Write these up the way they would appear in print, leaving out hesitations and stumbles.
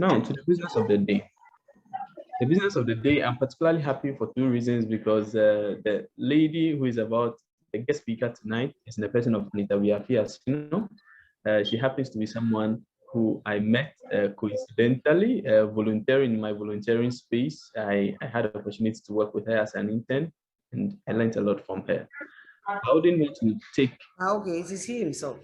Now, to the business of the day. The business of the day, I'm particularly happy for two reasons because the lady who is about the guest speaker tonight is in the person of Anita Wiafe Asinor. She happens to be someone who I met coincidentally, volunteering in my volunteering space. I had the opportunity to work with her as an intern, and I learned a lot from her. I wouldn't want to take. Okay, it is he himself.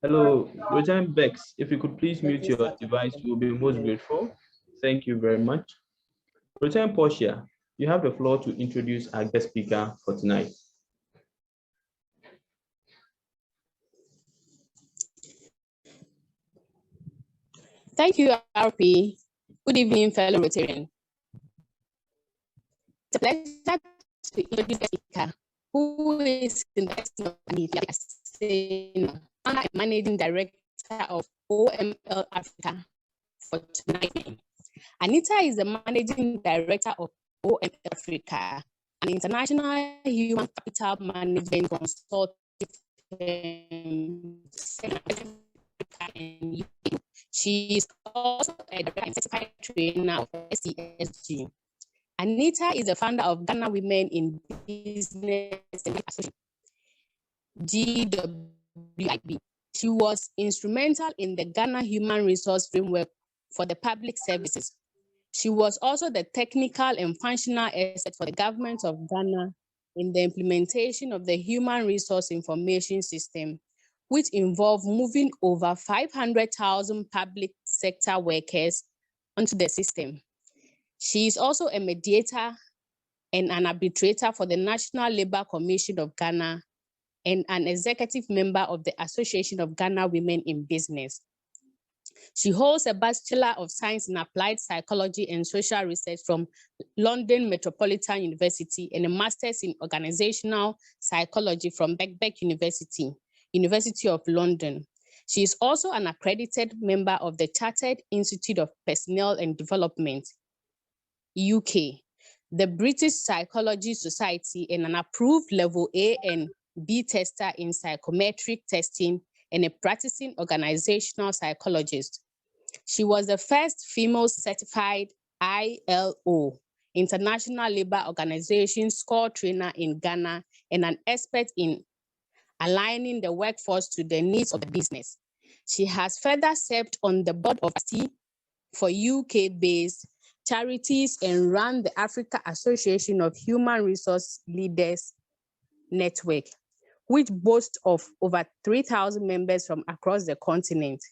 Hello, Regine Bex. If you could please mute your device, we'll be most grateful. Thank you very much. Regine Portia, you have the floor to introduce our guest speaker for tonight. Thank you, RP. Good evening, fellow Rotarian. It's a pleasure to introduce the speaker, who is in the person of Anita Asinor, Managing Director of OML Africa for tonight. Anita is the Managing Director of OML Africa, an international human capital management consulting firm. She is also a certified trainer of SCSG. Anita is the founder of Ghana Women in Business Association, GWIB. She was instrumental in the Ghana Human Resource Framework for the Public Services. She was also the technical and functional expert for the government of Ghana in the implementation of the Human Resource Information System, which involved moving over 500,000 public sector workers onto the system. She is also a mediator and an arbitrator for the National Labour Commission of Ghana and an executive member of the Association of Ghana Women in Business. She holds a Bachelor of Science in Applied Psychology and Social Research from London Metropolitan University and a Master's in Organizational Psychology from Birkbeck University, University of London. She is also an accredited member of the Chartered Institute of Personnel and Development, UK, the British Psychology Society, and an approved level A and B tester in psychometric testing and a practicing organizational psychologist. She was the first female certified ILO, International Labour Organization score trainer in Ghana and an expert in aligning the workforce to the needs of the business. She has further served on the board of trustees for UK-based charities and ran the Africa Association of Human Resource Leaders Network, which boasts of over 3,000 members from across the continent.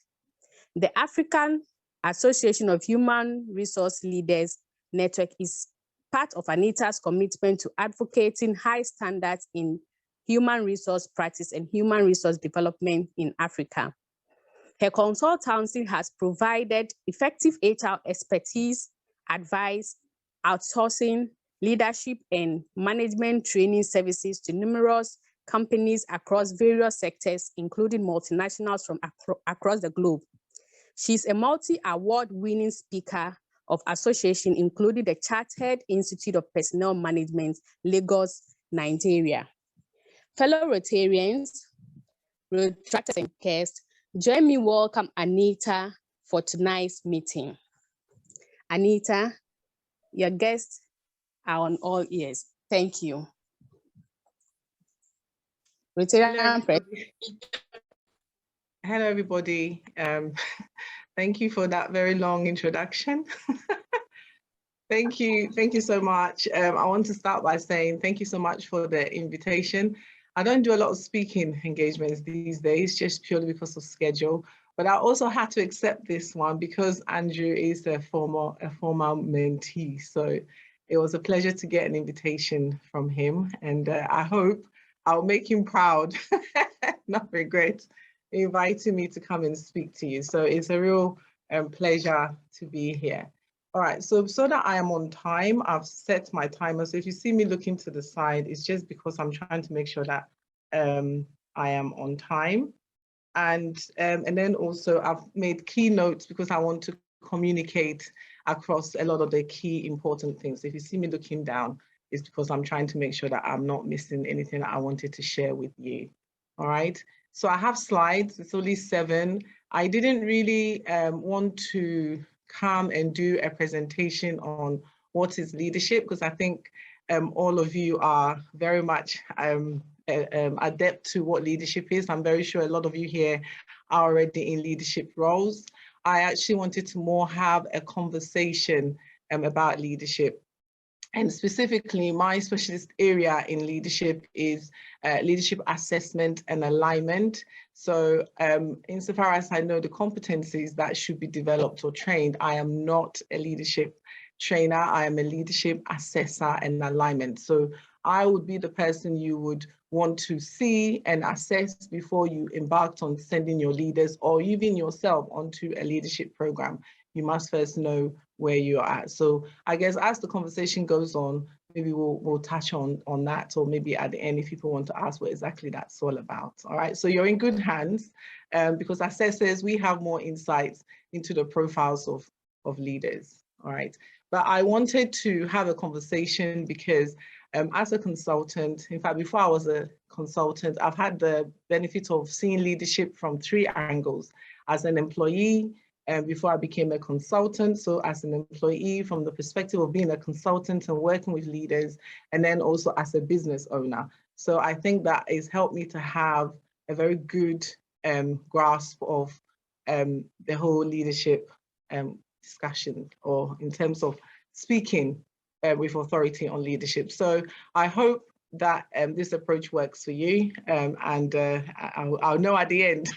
The African Association of Human Resource Leaders Network is part of Anita's commitment to advocating high standards in human resource practice and human resource development in Africa. Her consultancy has provided effective HR expertise, advice, outsourcing, leadership, and management training services to numerous companies across various sectors, including multinationals from across the globe. She's a multi-award winning speaker of association, including the Chartered Institute of Personnel Management, Lagos, Nigeria. Fellow Rotarians, retractors and guests, join me welcome Anita for tonight's meeting. Anita, your guests are on all ears. Thank you. Hello, everybody. Thank you for that very long introduction. Thank you so much. I want to start by saying thank you so much for the invitation. I don't do a lot of speaking engagements these days, just purely because of schedule. But I also had to accept this one because Andrew is a former mentee. So it was a pleasure to get an invitation from him, and I hope I'll make him proud, not regret, inviting me to come and speak to you. So it's a real pleasure to be here. All right, so that I am on time, I've set my timer. So if you see me looking to the side, it's just because I'm trying to make sure that I am on time. And then also I've made key notes because I want to communicate across a lot of the key important things. If you see me looking down, it's because I'm trying to make sure that I'm not missing anything that I wanted to share with you. All right, so I have slides, it's only 7. I didn't really want to come and do a presentation on what is leadership, because I think all of you are very much adept to what leadership is. I'm very sure a lot of you here are already in leadership roles. I actually wanted to more have a conversation about leadership. And specifically, my specialist area in leadership is leadership assessment and alignment. So insofar as I know the competencies that should be developed or trained, I am not a leadership trainer. I am a leadership assessor and alignment. So I would be the person you would want to see and assess before you embarked on sending your leaders or even yourself onto a leadership program. You must first know where you're at. So I guess as the conversation goes on, maybe we'll touch on that, or maybe at the end if people want to ask what exactly that's all about. All right, so you're in good hands because assessors, we have more insights into the profiles of leaders. All right, but I wanted to have a conversation because as a consultant, in fact, before I was a consultant, I've had the benefit of seeing leadership from 3 angles: as an employee, before I became a consultant. So as an employee, from the perspective of being a consultant and working with leaders, and then also as a business owner. So I think that has helped me to have a very good grasp of the whole leadership discussion, or in terms of speaking with authority on leadership. So I hope that this approach works for you, and I'll know at the end.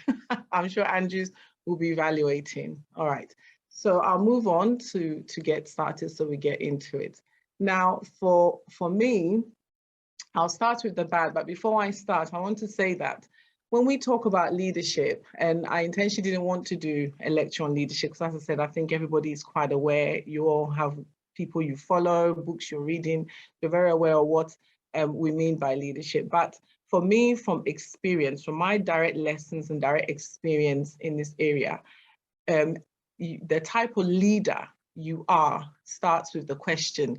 I'm sure Andrew's will be evaluating. All right, so I'll move on to get started so we get into it. Now, for me, I'll start with the bad, but before I start, I want to say that when we talk about leadership, and I intentionally didn't want to do a lecture on leadership, because as I said, I think everybody is quite aware. You all have people you follow, books you're reading, you're very aware of what we mean by leadership. But for me, from experience, from my direct lessons and direct experience in this area, the type of leader you are starts with the question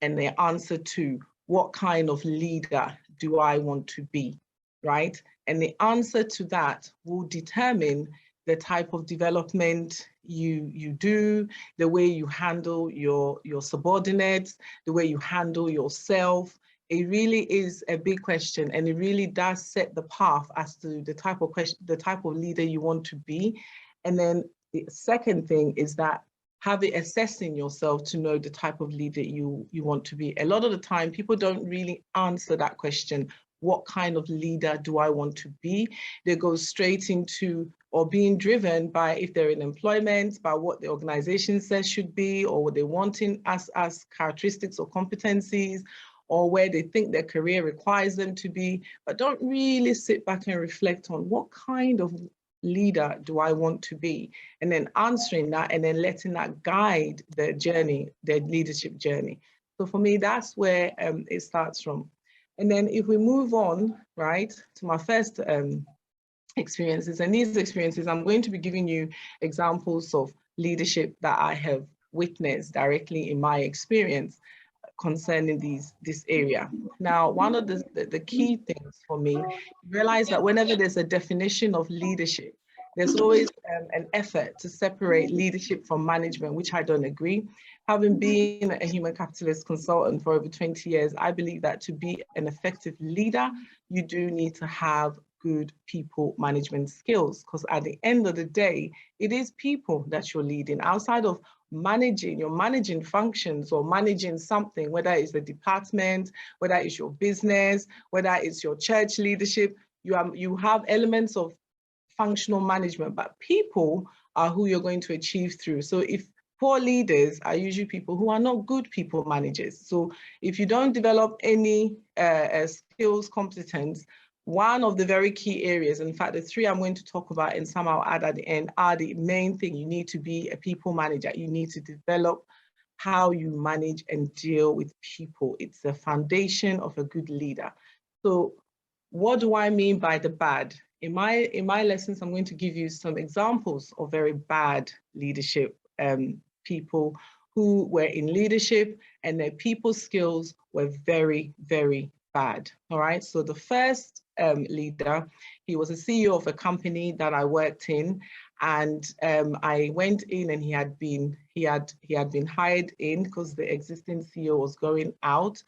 and the answer to what kind of leader do I want to be, right? And the answer to that will determine the type of development you do, the way you handle your subordinates, the way you handle yourself. It really is a big question, and it really does set the path as to the type of leader you want to be. And then the second thing is that assessing yourself to know the type of leader you want to be. A lot of the time, people don't really answer that question. What kind of leader do I want to be? They go straight into, or being driven by, if they're in employment, by what the organization says should be, or what they want in as characteristics or competencies, or where they think their career requires them to be, but don't really sit back and reflect on what kind of leader do I want to be, and then answering that and then letting that guide their journey, their leadership journey. So for me, that's where it starts from. And then if we move on, right, to my first experiences, and these experiences, I'm going to be giving you examples of leadership that I have witnessed directly in my experience concerning this area. Now, one of the key things for me, realize that whenever there's a definition of leadership, there's always an effort to separate leadership from management, which I don't agree. Having been a human capitalist consultant for over 20 years, I believe that to be an effective leader, you do need to have good people management skills, because at the end of the day, it is people that you're leading. Outside of managing, you're managing functions or managing something, whether it's the department, whether it's your business, whether it's your church leadership, you have elements of functional management, but people are who you're going to achieve through. So if poor leaders are usually people who are not good people managers. So if you don't develop any skills, competence, one of the very key areas, in fact, the 3 I'm going to talk about and some I'll add at the end, are the main thing. You need to be a people manager. You need to develop how you manage and deal with people. It's the foundation of a good leader. So what do I mean by the bad? In my lessons, I'm going to give you some examples of very bad leadership people who were in leadership and their people skills were very, very bad. All right, so the first leader, he was a CEO of a company that I worked in, And I went in, and he had been hired in because the existing CEO was going out.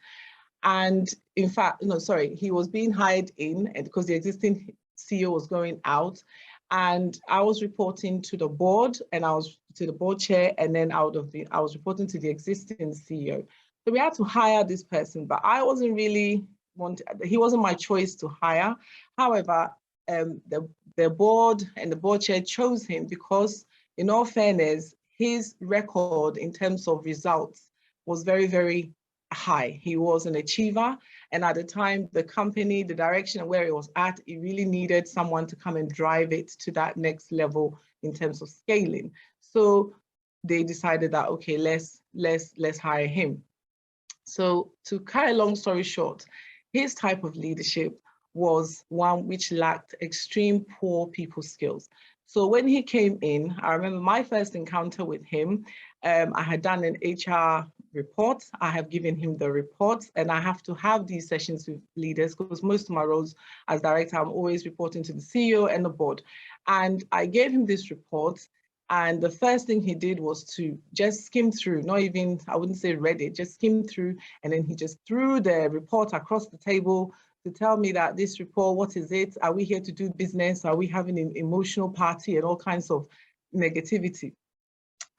And in fact, no, sorry, he was being hired in because the existing CEO was going out. And I was reporting to the board, and I was to the board chair, and then I was reporting to the existing CEO. So we had to hire this person, but I wasn't really he wasn't my choice to hire. However, the board and the board chair chose him because, in all fairness, his record in terms of results was very, very high. He was an achiever. And at the time, the company, the direction where it was at, it really needed someone to come and drive it to that next level in terms of scaling. So they decided that, okay, let's hire him. So to cut a long story short, his type of leadership was one which lacked extreme poor people skills. So when he came in, I remember my first encounter with him, I had done an HR report. I have given him the reports, and I have to have these sessions with leaders because most of my roles as director, I'm always reporting to the CEO and the board. And I gave him this report, and the first thing he did was to just skim through, not even, I wouldn't say read it, just skim through, and then he just threw the report across the table to tell me that this report, what is it? Are we here to do business? Are we having an emotional party and all kinds of negativity?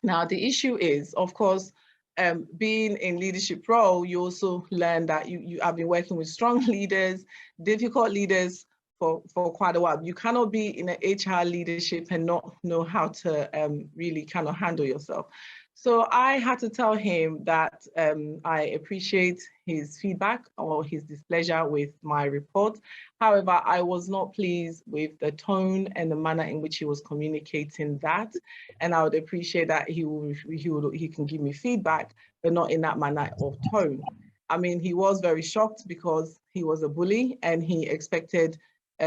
Now, the issue is, of course, being in leadership role, you also learn that you have been working with strong leaders, difficult leaders for quite a while. You cannot be in an HR leadership and not know how to really kind of handle yourself. So I had to tell him that I appreciate his feedback or his displeasure with my report. However, I was not pleased with the tone and the manner in which he was communicating that. And I would appreciate that he can give me feedback, but not in that manner of tone. I mean, he was very shocked because he was a bully and he expected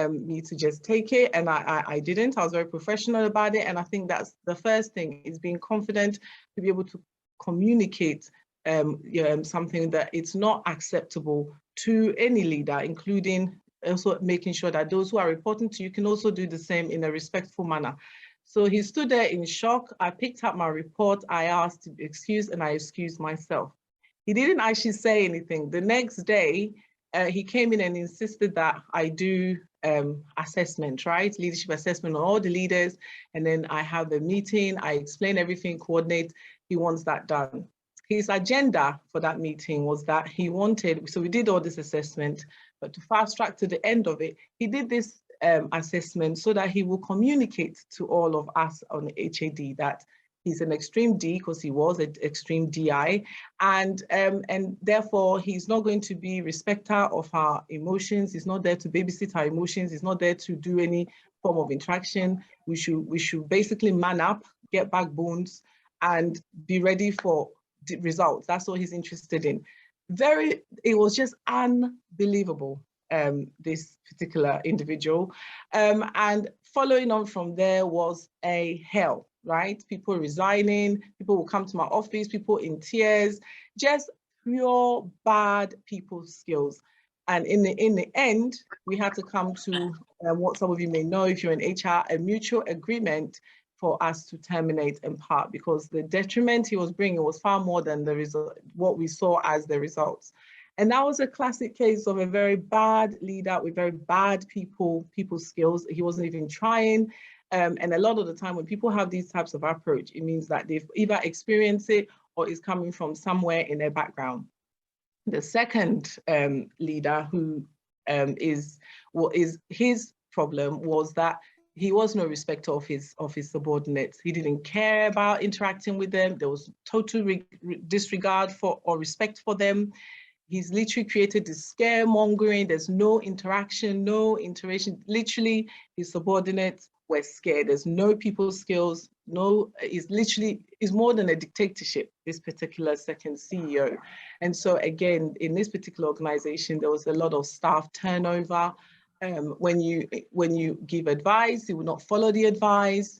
me to just take it, and I didn't. I was very professional about it, and I think that's the first thing, is being confident to be able to communicate something that it's not acceptable to any leader, including also making sure that those who are reporting to you can also do the same in a respectful manner. So he stood there in shock. I picked up my report. I asked to be excused, and I excused myself. He didn't actually say anything. The next day, he came in and insisted that I do assessment, right? Leadership assessment on all the leaders. And then I have the meeting, I explain everything, coordinate. He wants that done. His agenda for that meeting was that he wanted, so we did all this assessment, but to fast track to the end of it, he did this assessment so that he will communicate to all of us on the HAD that he's an extreme D, because he was an extreme DI, and therefore he's not going to be respecter of our emotions. He's not there to babysit our emotions. He's not there to do any form of interaction. We should basically man up, get backbones, and be ready for the results. That's all he's interested in. It was just unbelievable, this particular individual. And following on from there was a hell. Right? People resigning, people will come to my office, people in tears, just pure bad people skills. And in the end, we had to come to what some of you may know if you're in HR, a mutual agreement for us to terminate and part, because the detriment he was bringing was far more than the result, what we saw as the results. And that was a classic case of a very bad leader with very bad people skills. He wasn't even trying. And a lot of the time when people have these types of approach, it means that they've either experienced it or is coming from somewhere in their background. The second leader who is his problem was that he was no respecter of his subordinates. He didn't care about interacting with them. There was total disregard for or respect for them. He's literally created this scaremongering. There's no interaction, no iteration. Literally, his subordinates were scared. There's no people skills. It's more than a dictatorship, this particular second CEO. And so again, in this particular organization, there was a lot of staff turnover. When you give advice, he would not follow the advice.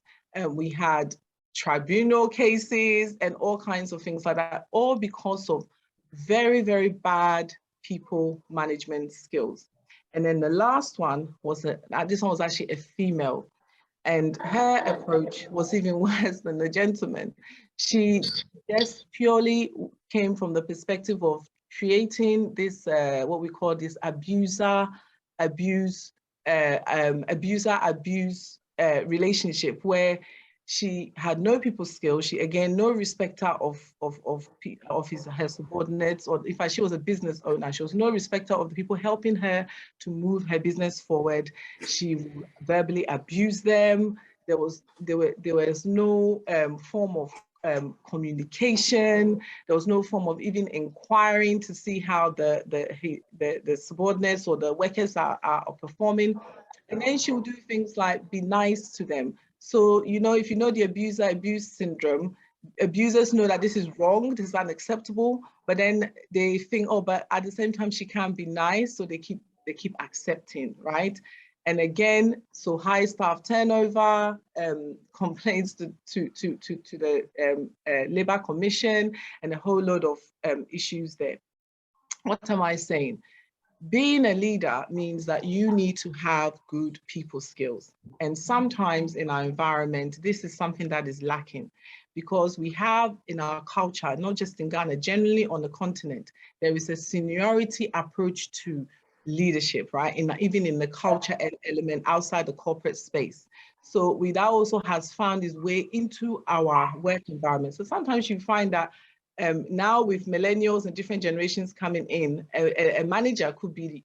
We had tribunal cases and all kinds of things like that, all because of very, very bad people management skills. And then the last one was this one was actually a female. And her approach was even worse than the gentleman. She just purely came from the perspective of creating this, what we call this abuser-abuse relationship, where she had no people skills. She, again, no respecter of her subordinates, or in fact, she was a business owner. She was no respecter of the people helping her to move her business forward. She verbally abused them. There was no form of communication. There was no form of even inquiring to see how the subordinates or the workers are performing. And then she would do things like be nice to them. So, you know, if you know the abuse syndrome, abusers know that this is wrong, this is unacceptable, but then they think, oh, but at the same time, she can't be nice. So they keep accepting, right? And again, so high staff turnover, complaints to the Labour Commission, and a whole load of issues there. What am I saying? Being a leader means that you need to have good people skills. And sometimes in our environment, this is something that is lacking, because we have in our culture, not just in Ghana, generally on the continent, there is a seniority approach to leadership, right? Even in the culture element outside the corporate space. So that also has found its way into our work environment. So sometimes you find that now with millennials and different generations coming in, a manager could be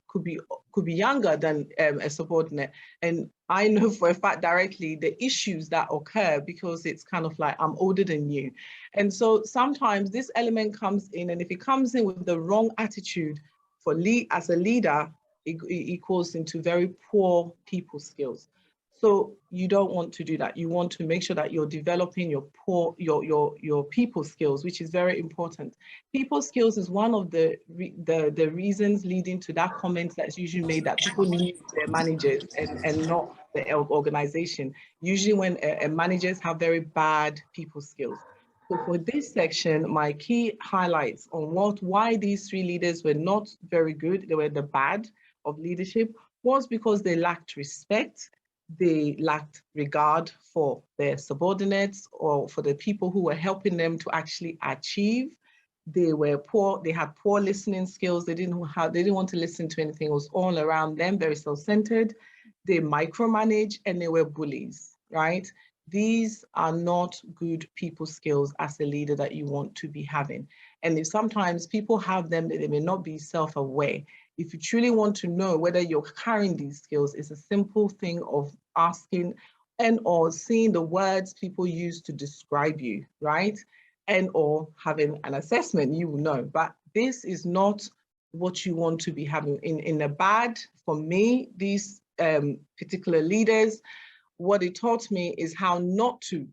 younger than a subordinate. And I know for a fact directly the issues that occur, because it's kind of like, I'm older than you. And so sometimes this element comes in, and if it comes in with the wrong attitude as a leader, it equals into very poor people skills. So you don't want to do that. You want to make sure that you're developing your people skills, which is very important. People skills is one of the reasons leading to that comment that's usually made, that people need their managers and not the organization. Usually when managers have very bad people skills. So for this section, my key highlights on why these three leaders were not very good, they were the bad of leadership, was because they lacked respect. They lacked regard for their subordinates or for the people who were helping them to actually achieve. They were poor. They had poor listening skills. They didn't want to listen to anything. It was all around them, very self-centered. They micromanage, and they were bullies, right? These are not good people skills as a leader that you want to be having. And if sometimes people have them, they may not be self-aware. If you truly want to know whether you're carrying these skills, it's a simple thing of asking or seeing the words people use to describe you, right? And or having an assessment, you will know. But this is not what you want to be having. In the bad, for me, these particular leaders, what it taught me is how not to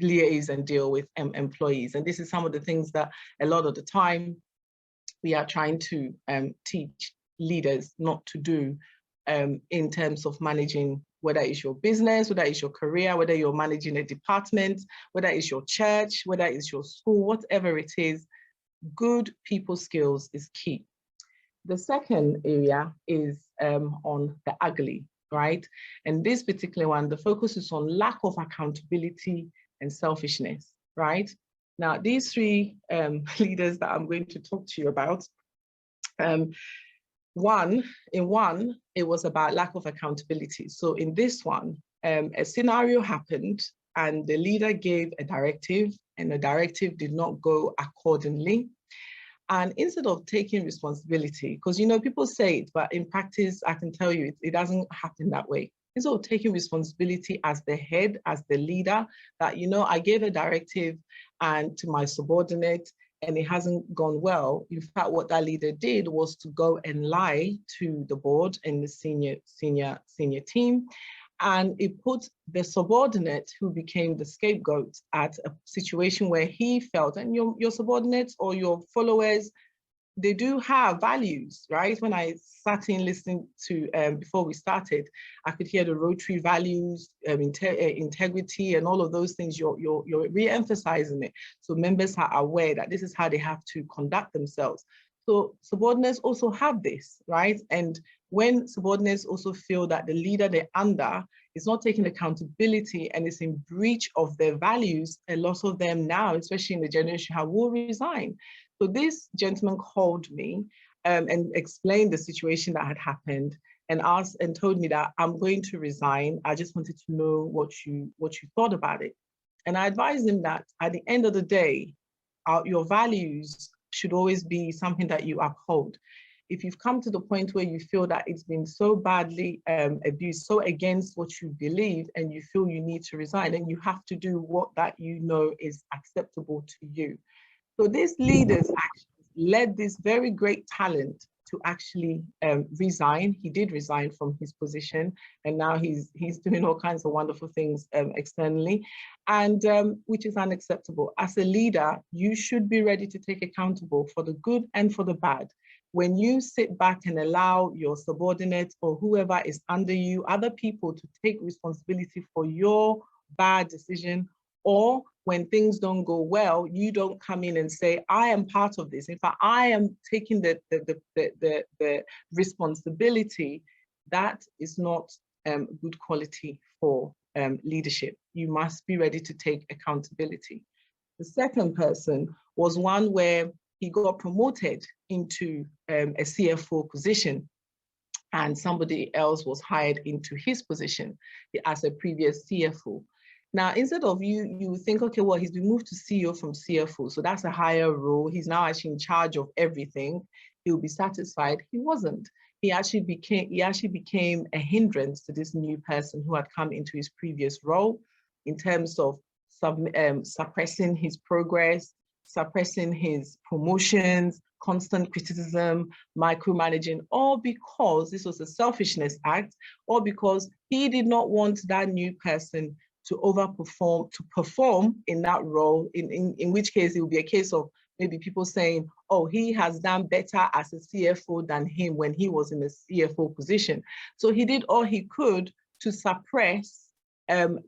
liaise and deal with employees. And this is some of the things that a lot of the time we are trying to teach leaders not to do in terms of managing, whether it's your business, whether it's your career, whether you're managing a department, whether it's your church, whether it's your school, whatever it is, good people skills is key. The second area is on the ugly, right? And this particular one, the focus is on lack of accountability and selfishness, right? Now, these three leaders that I'm going to talk to you about, one, it was about lack of accountability. So in this one, a scenario happened and the leader gave a directive and the directive did not go accordingly. And instead of taking responsibility, because, you know, people say it, but in practice, I can tell you, it doesn't happen that way. Instead of taking responsibility as the head, as the leader, that, you know, I gave a directive and to my subordinate and it hasn't gone well. In fact, what that leader did was to go and lie to the board and the senior team. And it put the subordinate who became the scapegoat at a situation where he felt, and your subordinates or your followers, they do have values, right? When I sat in listening to, before we started, I could hear the Rotary values, integrity and all of those things, you're re-emphasizing it. So members are aware that this is how they have to conduct themselves. So subordinates also have this, right? And when subordinates also feel that the leader they're under is not taking accountability and is in breach of their values, a lot of them now, especially in the generation, will resign. So this gentleman called me and explained the situation that had happened and asked and told me that I'm going to resign. I just wanted to know what you thought about it. And I advised him that at the end of the day, your values should always be something that you uphold. If you've come to the point where you feel that it's been so badly abused, so against what you believe, and you feel you need to resign, then you have to do what that you know is acceptable to you. So these leaders actually led this very great talent to actually resign. He did resign from his position, and now he's doing all kinds of wonderful things externally, and which is unacceptable. As a leader, you should be ready to take accountable for the good and for the bad. When you sit back and allow your subordinates or whoever is under you, other people, to take responsibility for your bad decision, or when things don't go well, you don't come in and say, I am part of this. In fact, I am taking the responsibility. That is not good quality for leadership. You must be ready to take accountability. The second person was one where he got promoted into a CFO position, and somebody else was hired into his position as a previous CFO. Now, instead of you think, okay, well, he's been moved to CEO from CFO, so that's a higher role. He's now actually in charge of everything. He'll be satisfied. He wasn't. He actually became a hindrance to this new person who had come into his previous role, in terms of suppressing his progress, suppressing his promotions, constant criticism, micromanaging, all because this was a selfishness act, or because he did not want that new person to overperform, to perform in that role, in which case it would be a case of maybe people saying, oh, he has done better as a CFO than him when he was in a CFO position. So he did all he could to suppress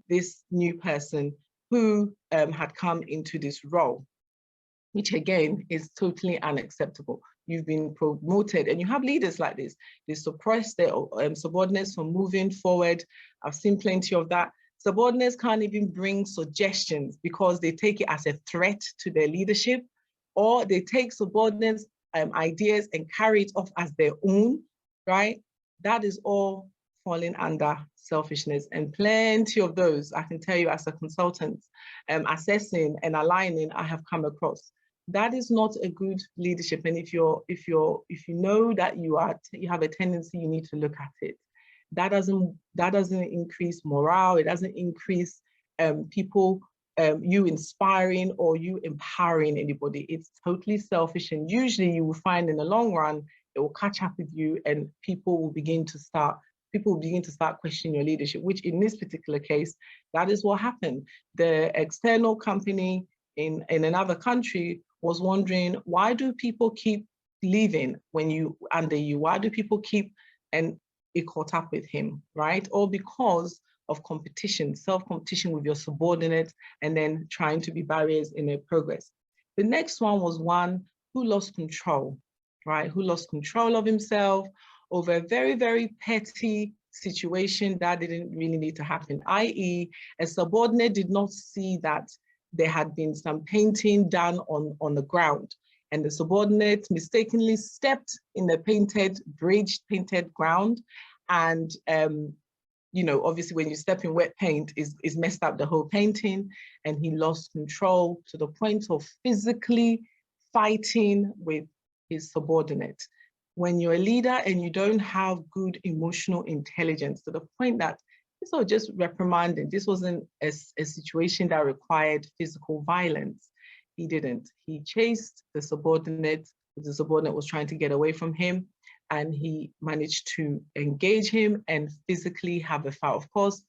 this new person who had come into this role, which again is totally unacceptable. You've been promoted, and you have leaders like this. They suppress their subordinates from moving forward. I've seen plenty of that. Subordinates can't even bring suggestions because they take it as a threat to their leadership, or they take subordinates' ideas and carry it off as their own, right? That is all falling under selfishness, and plenty of those, I can tell you as a consultant, assessing and aligning, I have come across. That is not a good leadership. And if you know that you have a tendency, you need to look at it. That doesn't increase morale. It doesn't increase people, you inspiring or you empowering anybody. It's totally selfish, and usually you will find in the long run it will catch up with you, and people will begin to start questioning your leadership. Which in this particular case, that is what happened. The external company in another country was wondering, why do people keep leaving under you? Why do people keep and it caught up with him, right? All because of competition, self-competition with your subordinates, and then trying to be barriers in their progress. The next one was one who lost control, right? Who lost control of himself over a very, very petty situation that didn't really need to happen, i.e. a subordinate did not see that there had been some painting done on the ground, and the subordinate mistakenly stepped in the painted ground. And, obviously when you step in wet paint, is messed up the whole painting, and he lost control to the point of physically fighting with his subordinate. When you're a leader and you don't have good emotional intelligence, to the point that this was just reprimanding, this wasn't a situation that required physical violence. He didn't. He chased the subordinate was trying to get away from him, and he managed to engage him and physically have a fight. Of course,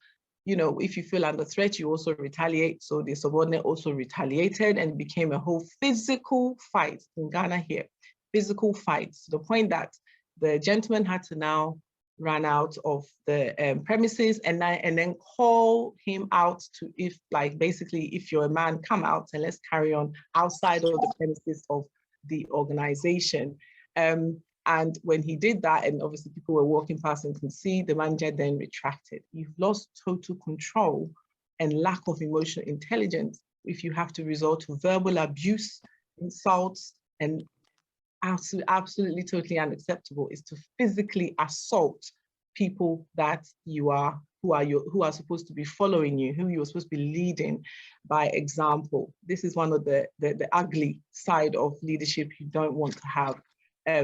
if you feel under threat, you also retaliate. So the subordinate also retaliated, and it became a whole physical fight in Ghana here. Physical fights, to the point that the gentleman had to now run out of the premises and then call him out to, if you're a man, come out and let's carry on outside of the premises of the organization. And when he did that, and obviously people were walking past and could see, the manager then retracted. You've lost total control and lack of emotional intelligence if you have to resort to verbal abuse, insults, and absolutely totally unacceptable is to physically assault people that who are supposed to be following you, who you're supposed to be leading by example. This is one of the ugly side of leadership you don't want to have.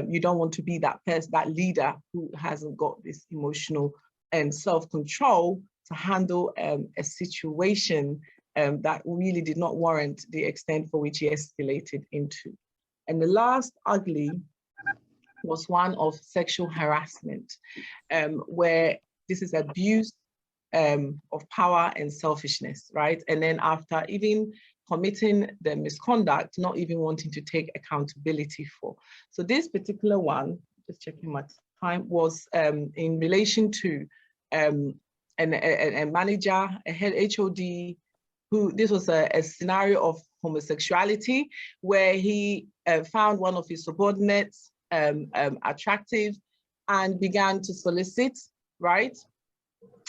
You don't want to be that person, that leader who hasn't got this emotional and self-control to handle a situation that really did not warrant the extent for which he escalated into. And the last ugly was one of sexual harassment, where this is abuse of power and selfishness, right? And then after even committing the misconduct, not even wanting to take accountability for. So this particular one, just checking my time, was in relation to a manager, a head HOD, who this was a scenario of homosexuality, where he found one of his subordinates attractive and began to solicit, right?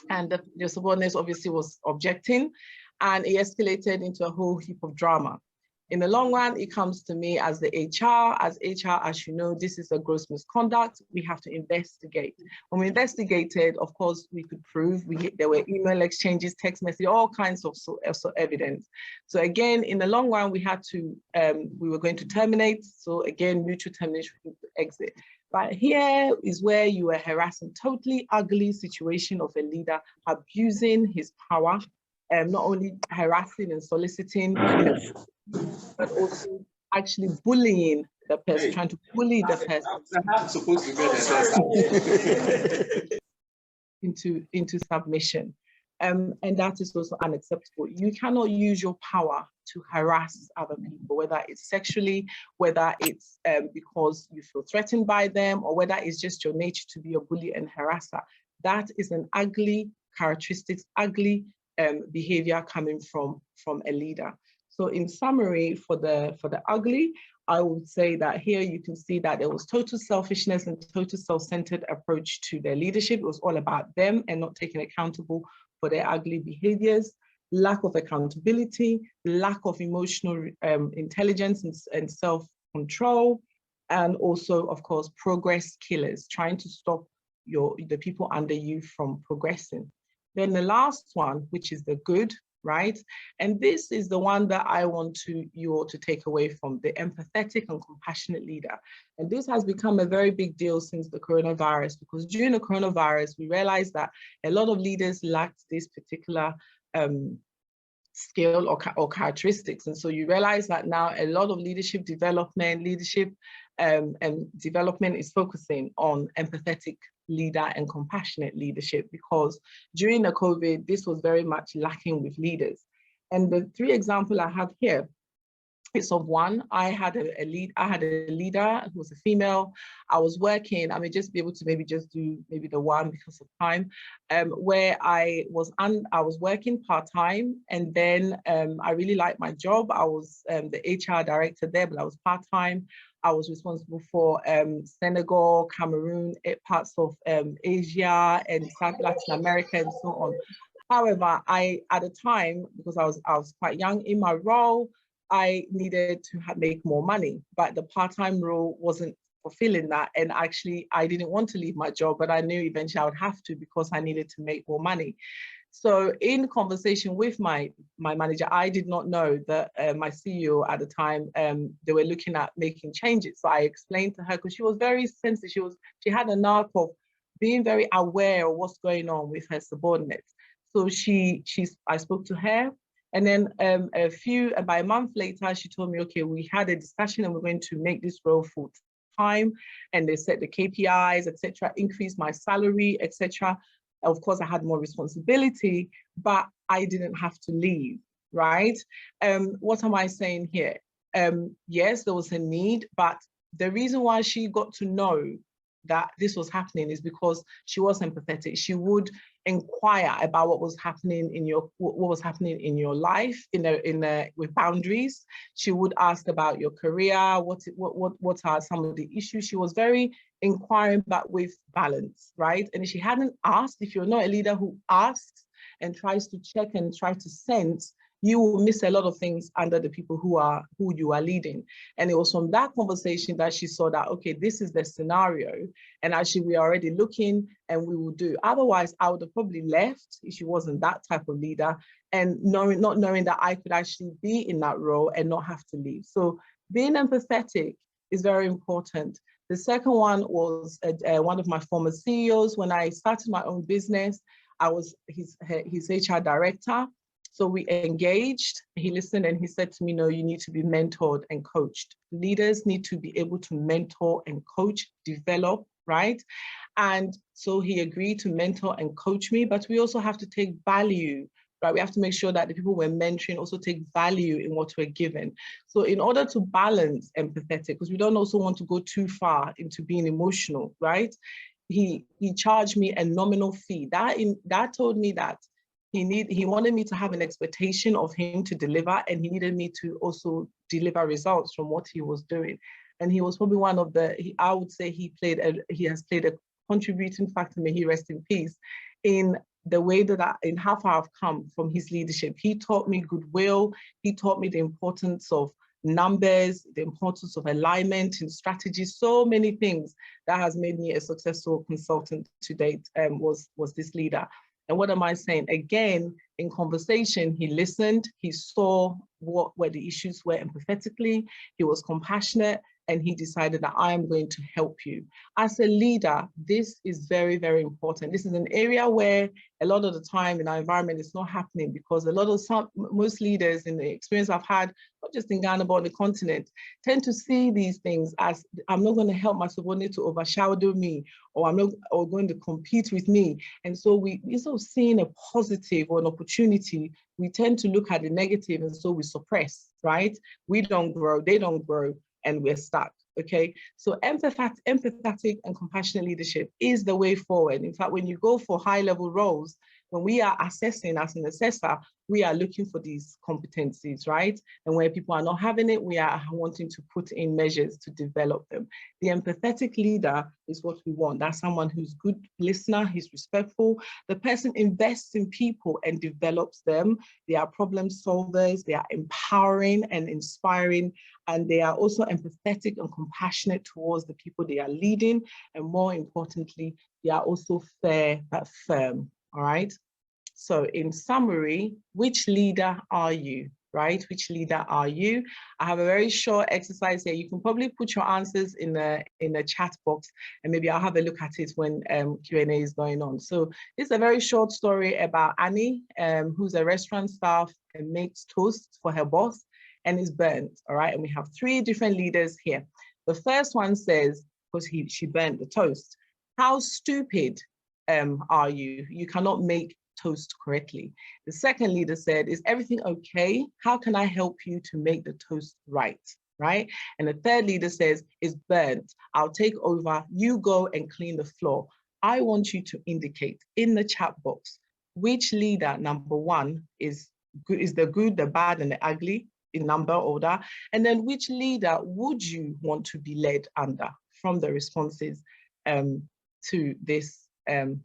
And the subordinate obviously was objecting, and it escalated into a whole heap of drama. In the long run, it comes to me as the HR. As HR, as you know, this is a gross misconduct. We have to investigate. When we investigated, of course, we could prove there were email exchanges, text messages, all kinds of evidence. So again, in the long run, we had to, we were going to terminate. So again, mutual termination, exit. But here is where you are harassing, totally ugly situation of a leader abusing his power, not only harassing and soliciting, but also actually bullying the person, trying to bully the person into submission. And that is also unacceptable. You cannot use your power to harass other people, whether it's sexually, whether it's because you feel threatened by them, or whether it's just your nature to be a bully and harasser. That is an ugly characteristic, ugly behavior coming from a leader. So in summary, for the ugly, I would say that here you can see that there was total selfishness and total self-centered approach to their leadership. It was all about them and not taking accountable for their ugly behaviors, lack of accountability, lack of emotional intelligence and self-control, and also, of course, progress killers, trying to stop the people under you from progressing. Then the last one, which is the good, right? And this is the one that I want you all to take away from, the empathetic and compassionate leader. And this has become a very big deal since the coronavirus, because during the coronavirus, we realized that a lot of leaders lacked this particular skill or characteristics. And so you realize that now a lot of leadership development is focusing on empathetic leader and compassionate leadership, because during the COVID, this was very much lacking with leaders. And the three examples I have here, it's of one. I had a leader who was a female. I was working, I may just be able to maybe just do maybe the one because of time, where I was working part-time, and then I really liked my job. I was the HR director there, but I was part-time. I was responsible for Senegal, Cameroon, parts of Asia and South Latin America and so on. However, at the time, because I was quite young in my role, I needed to make more money, but the part-time role wasn't fulfilling that. And actually, I didn't want to leave my job, but I knew eventually I would have to because I needed to make more money. So in conversation with my manager, I did not know that my CEO at the time, they were looking at making changes. So I explained to her, because she was very sensitive. She had a knack of being very aware of what's going on with her subordinates. So I spoke to her, and then by a month later, she told me, okay, we had a discussion and we're going to make this role full time. And they set the KPIs, etc., increase my salary, etc. Of course, I had more responsibility, but I didn't have to leave, right? What am I saying here? Yes, there was a need, but the reason why she got to know that this was happening is because she was empathetic. She would inquire about what was happening in your life with boundaries. She would ask about your career, what are some of the issues. She was very inquiring but with balance, right? And if she hadn't asked, if you're not a leader who asks and tries to check and try to sense, you will miss a lot of things under the people who you are leading. And it was from that conversation that she saw that, okay, this is the scenario. And actually we are already looking and we will do. Otherwise, I would have probably left if she wasn't that type of leader, and not knowing that I could actually be in that role and not have to leave. So being empathetic is very important. The second one was one of my former CEOs. When I started my own business, I was his HR director. So we engaged, he listened, and he said to me, no, you need to be mentored and coached. Leaders need to be able to mentor and coach, develop, right? And so he agreed to mentor and coach me, but we also have to take value, right? We have to make sure that the people we're mentoring also take value in what we're given. So in order to balance empathetic, because we don't also want to go too far into being emotional, right? He charged me a nominal fee. That told me that he wanted me to have an expectation of him to deliver, and he needed me to also deliver results from what he was doing. And he was probably one of I would say he has played a contributing factor, may he rest in peace, in the way that in how far I've come from his leadership. He taught me goodwill. He taught me the importance of numbers, the importance of alignment and strategy, so many things that has made me a successful consultant to date, was this leader. And what am I saying? Again, in conversation, he listened, he saw where the issues were empathetically, he was compassionate, and he decided that I am going to help you. As a leader, this is very, very important. This is an area where a lot of the time in our environment it's not happening, because most leaders, in the experience I've had, not just in Ghana, but on the continent, tend to see these things as, I'm not going to help my subordinate to overshadow me, or I'm not going to compete with me. And so instead of seeing a positive or an opportunity, we tend to look at the negative, and so we suppress, right? We don't grow, they don't grow, and we're stuck, okay? So empathetic and compassionate leadership is the way forward. In fact, when you go for high-level roles, when we are assessing as an assessor, we are looking for these competencies, right? And where people are not having it, we are wanting to put in measures to develop them. The empathetic leader is what we want. That's someone who's good listener, he's respectful. The person invests in people and develops them. They are problem solvers, they are empowering and inspiring, and they are also empathetic and compassionate towards the people they are leading. And more importantly, they are also fair but firm, all right? So in summary, which leader are you, right? Which leader are you? I have a very short exercise here. You can probably put your answers in the chat box, and maybe I'll have a look at it when Q&A is going on. So it's a very short story about Annie, who's a restaurant staff and makes toast for her boss and is burnt, all right? And we have 3 different leaders here. The first one says, because she burnt the toast, how stupid are you? You cannot make toast correctly. The second leader said, is everything okay? How can I help you to make the toast right? Right? And the third leader says, it's burnt. I'll take over. You go and clean the floor. I want you to indicate in the chat box which leader, number 1, is the good, the bad, and the ugly in number order. And then which leader would you want to be led under from the responses to this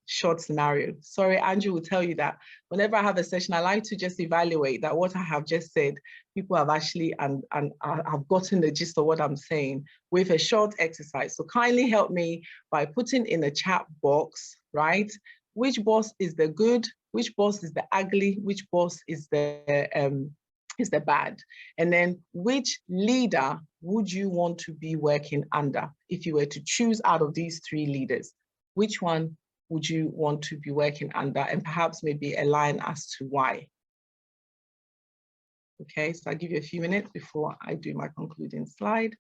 short scenario. Sorry, Andrew will tell you that whenever I have a session, I like to just evaluate that what I have just said, people have actually and have gotten the gist of what I'm saying with a short exercise. So kindly help me by putting in the chat box, right? Which boss is the good? Which boss is the ugly? Which boss is the bad? And then which leader would you want to be working under if you were to choose out of these 3 leaders? Which one would you want to be working under, and perhaps maybe a line as to why? Okay, so I'll give you a few minutes before I do my concluding slide.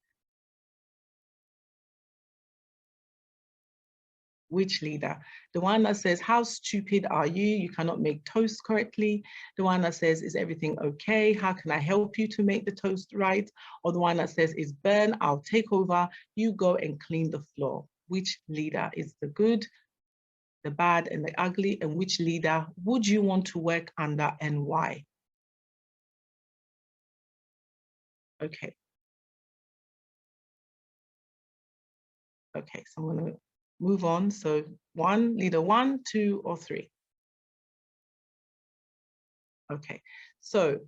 Which leader? The one that says, how stupid are you? You cannot make toast correctly. The one that says, is everything okay? How can I help you to make the toast right? Or the one that says, is burn, I'll take over. You go and clean the floor. Which leader is the good, the bad, and the ugly? And which leader would you want to work under, and why? Okay. Okay, so I'm going to move on. So leader 1, 2, or 3. Okay, so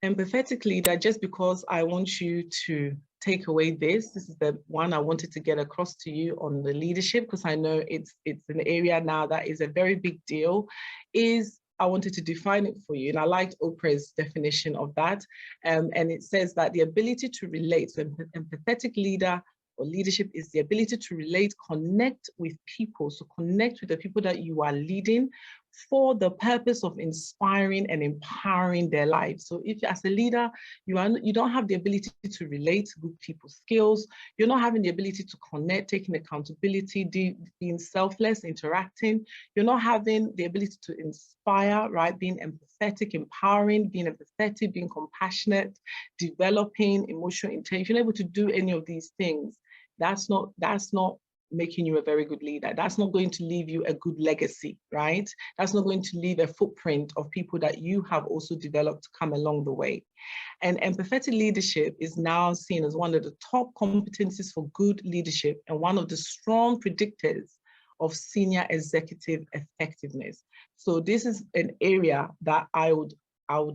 empathetic leader, just because I want you to take away this is the one I wanted to get across to you on the leadership, because I know it's an area now that is a very big deal, is I wanted to define it for you. And I liked Oprah's definition of that. And it says that the ability to relate, so empathetic leader or leadership is the ability to relate, connect with people. So connect with the people that you are leading for the purpose of inspiring and empowering their lives. So if as a leader, you don't have the ability to relate, good people skills, you're not having the ability to connect, taking accountability, being selfless, interacting, you're not having the ability to inspire, right? Being empathetic, empowering, being empathetic, being compassionate, developing emotional intelligence, you're able to do any of these things. That's not making you a very good leader. That's not going to leave you a good legacy, right? That's not going to leave a footprint of people that you have also developed to come along the way. And empathetic leadership is now seen as one of the top competencies for good leadership and one of the strong predictors of senior executive effectiveness. So this is an area that I would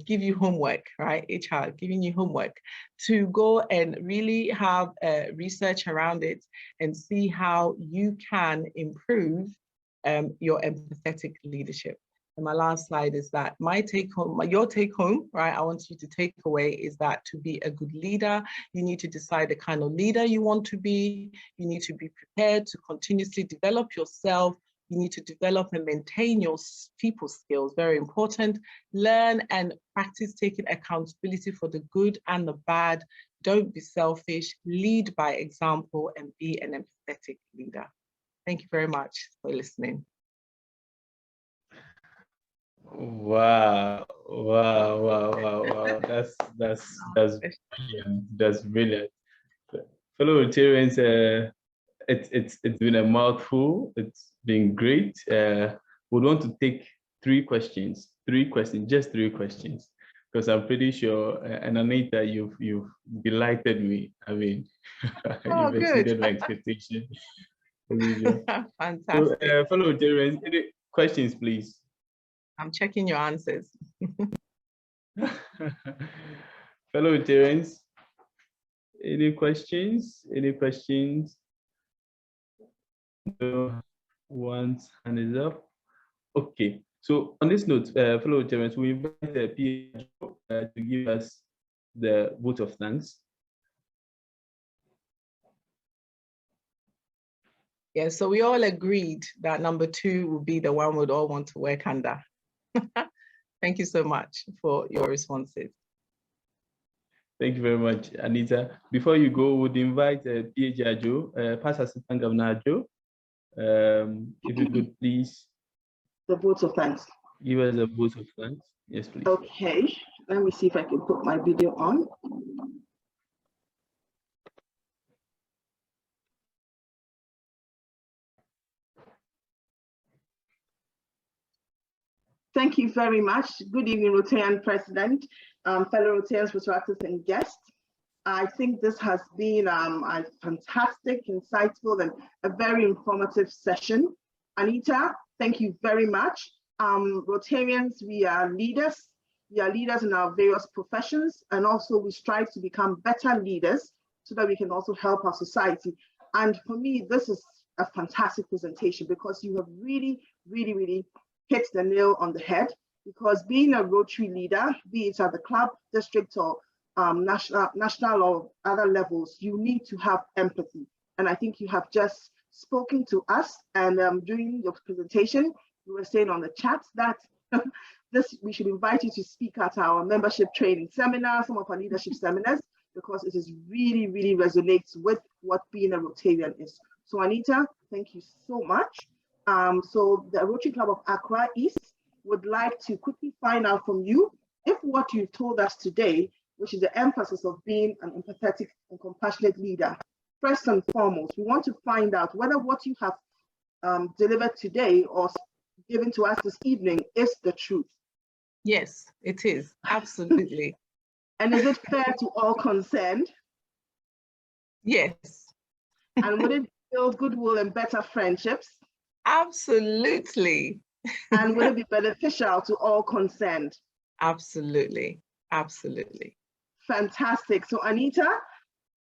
give you homework, right? HR, giving you homework to go and really have research around it and see how you can improve your empathetic leadership. And my last slide is that your take home, right? I want you to take away is that to be a good leader, you need to decide the kind of leader you want to be. You need to be prepared to continuously develop yourself. You need to develop and maintain your people skills, very important. Learn and practice taking accountability for the good and the bad. Don't be selfish, lead by example, and be an empathetic leader. Thank you very much for listening. Wow. That's brilliant. Fellow Rotarians, it's been a mouthful. It's been great. We want to take three questions, just three questions, because I'm pretty sure, and Anita, you've delighted me. I mean, you've exceeded my expectation. Fantastic. So, fellow Rotarians, any questions, please? I'm checking your answers. Fellow Rotarians, any questions? Any questions? No one's hand is up. Okay, so on this note, fellow Rotarians, we invite the PA to give us the vote of thanks. Yeah, so we all agreed that number 2 would be the one we'd all want to work under. Thank you so much for your responses. Thank you very much, Anita. Before you go, would invite PA Joe, Past Assistant Governor Joe, if you could please. The votes of thanks. Give us a vote of thanks. Yes, please. Okay, let me see if I can put my video on. Thank you very much. Good evening, Rotarian President, fellow Rotarians, retroactives, and guests. I think this has been a fantastic, insightful, and a very informative session. Anita, thank you very much. Rotarians, we are leaders. We are leaders in our various professions, and also we strive to become better leaders so that we can also help our society. And for me, this is a fantastic presentation because you have really hit the nail on the head, because being a Rotary leader, be it at the club, district, or national or other levels, you need to have empathy. And I think you have just spoken to us, and during your presentation, you were saying on the chat that we should invite you to speak at our membership training seminar, some of our leadership seminars, because it is really resonates with what being a Rotarian is. So Anita, thank you so much. So the Rotary Club of Accra East would like to quickly find out from you if what you've told us today, which is the emphasis of being an empathetic and compassionate leader, first and foremost, we want to find out whether what you have delivered today or given to us this evening is the truth. Yes, it is, absolutely. And is it fair to all concerned? Yes. And would it build goodwill and better friendships? Absolutely. And will it be beneficial to all concerned? Absolutely. Absolutely. Fantastic. So Anita,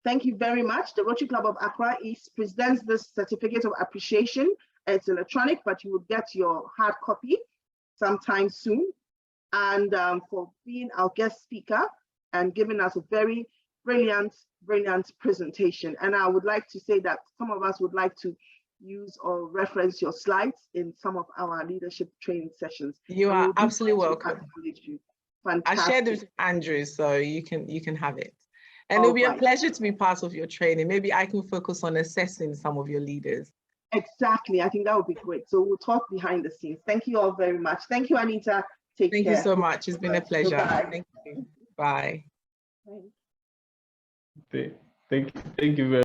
thank you very much. The Rotary Club of Accra East presents this certificate of appreciation. It's electronic, but you will get your hard copy sometime soon. And for being our guest speaker and giving us a very brilliant presentation. And I would like to say that some of us would like to use or reference your slides in some of our leadership training sessions. You are absolutely welcome. I shared it with Andrew, so you can have it. And it'll be a pleasure to be part of your training. Maybe I can focus on assessing some of your leaders. Exactly. I think that would be great. So we'll talk behind the scenes. Thank you all very much. Thank you, Anita. Take care. Thank you so much. It's been a pleasure. Goodbye. Thank you. Bye. Thank you very